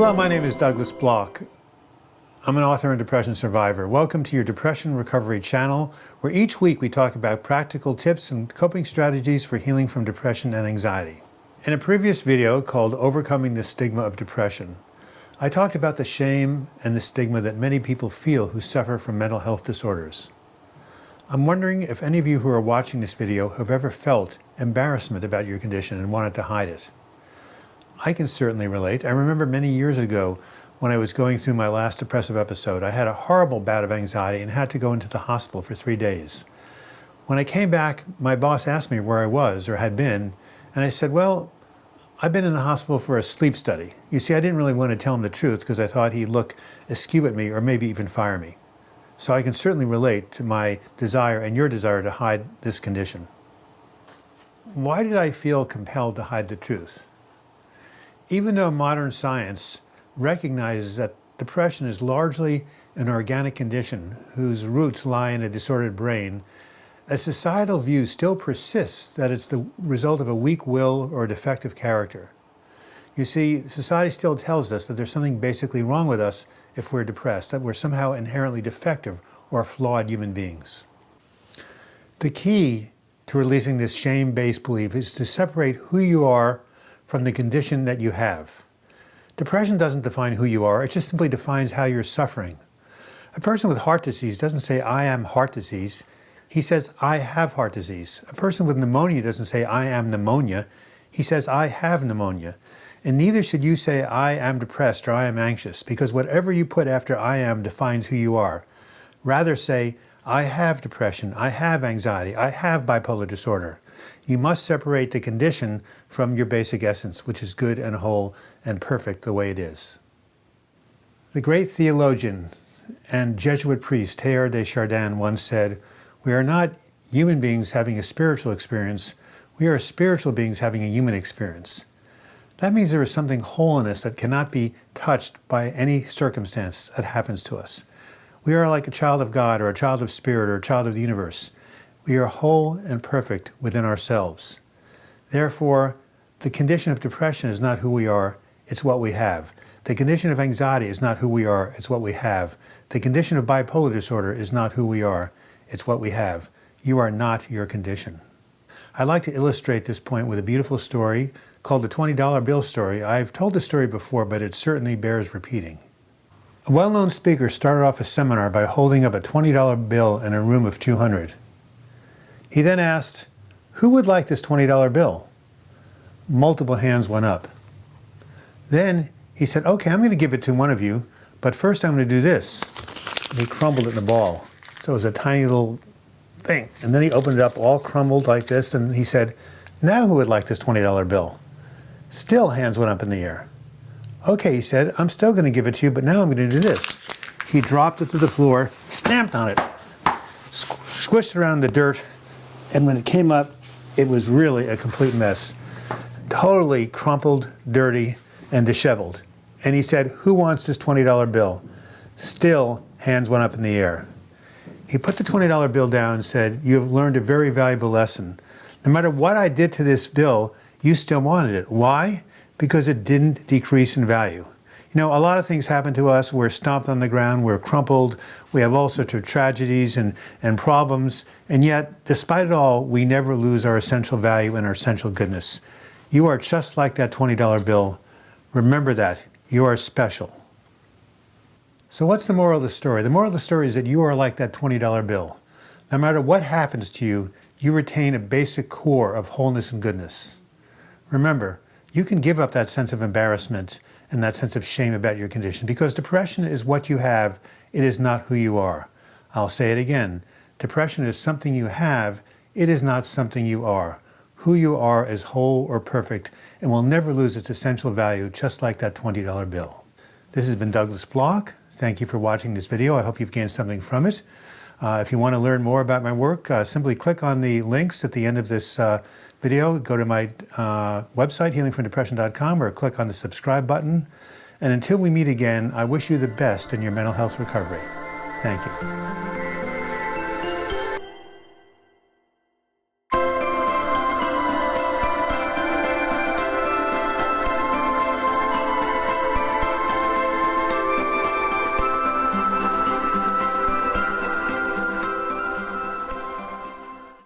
Hello, my name is Douglas Bloch. I'm an author and depression survivor. Welcome to your Depression Recovery channel, where each week we talk about practical tips and coping strategies for healing from depression and anxiety. In a previous video called Overcoming the Stigma of Depression, I talked about the shame and the stigma that many people feel who suffer from mental health disorders. I'm wondering if any of you who are watching this video have ever felt embarrassment about your condition and wanted to hide it. I can certainly relate. I remember many years ago when I was going through my last depressive episode, I had a horrible bout of anxiety and had to go into the hospital for 3 days. When I came back, my boss asked me where I was or had been, and I said, well, I've been in the hospital for a sleep study. You see, I didn't really want to tell him the truth because I thought he'd look askew at me or maybe even fire me. So I can certainly relate to my desire and your desire to hide this condition. Why did I feel compelled to hide the truth? Even though modern science recognizes that depression is largely an organic condition whose roots lie in a disordered brain, a societal view still persists that it's the result of a weak will or a defective character. You see, society still tells us that there's something basically wrong with us if we're depressed, that we're somehow inherently defective or flawed human beings. The key to releasing this shame-based belief is to separate who you are from the condition that you have. Depression doesn't define who you are, it just simply defines how you're suffering. A person with heart disease doesn't say, I am heart disease. He says, I have heart disease. A person with pneumonia doesn't say, I am pneumonia. He says, I have pneumonia. And neither should you say, I am depressed or I am anxious, because whatever you put after I am defines who you are. Rather say, I have depression, I have anxiety, I have bipolar disorder. You must separate the condition from your basic essence, which is good and whole and perfect the way it is. The great theologian and Jesuit priest Teilhard de Chardin once said, we are not human beings having a spiritual experience, we are spiritual beings having a human experience. That means there is something whole in us that cannot be touched by any circumstance that happens to us. We are like a child of God or a child of spirit or a child of the universe. We are whole and perfect within ourselves. Therefore, the condition of depression is not who we are, it's what we have. The condition of anxiety is not who we are, it's what we have. The condition of bipolar disorder is not who we are, it's what we have. You are not your condition. I'd like to illustrate this point with a beautiful story called the $20 bill story. I've told the story before, but it certainly bears repeating. A well-known speaker started off a seminar by holding up a $20 bill in a room of 200. He then asked, who would like this $20 bill? Multiple hands went up. Then he said, okay, I'm going to give it to one of you, but first I'm going to do this. And he crumbled it in a ball. So it was a tiny little thing. And then he opened it up, all crumbled like this, and he said, now who would like this $20 bill? Still hands went up in the air. Okay, he said, I'm still going to give it to you, but now I'm going to do this. He dropped it to the floor, stamped on it, squished around the dirt, and when it came up, it was really a complete mess. Totally crumpled, dirty, and disheveled. And he said, who wants this $20 bill? Still, hands went up in the air. He put the $20 bill down and said, you have learned a very valuable lesson. No matter what I did to this bill, you still wanted it. Why? Because it didn't decrease in value. You know, a lot of things happen to us. We're stomped on the ground, we're crumpled, we have all sorts of tragedies and problems, and yet, despite it all, we never lose our essential value and our essential goodness. You are just like that $20 bill. Remember that. You are special. So what's the moral of the story? The moral of the story is that you are like that $20 bill. No matter what happens to you, you retain a basic core of wholeness and goodness. Remember, you can give up that sense of embarrassment and that sense of shame about your condition, because depression is what you have, it is not who you are. I'll say it again. Depression is something you have, it is not something you are. Who you are is whole or perfect and will never lose its essential value, just like that $20 bill. This has been Douglas Bloch. Thank you for watching this video. I hope you've gained something from it. If you want to learn more about my work, simply click on the links at the end of this video. Go to my website, healingfromdepression.com, or click on the subscribe button. And until we meet again, I wish you the best in your mental health recovery. Thank you.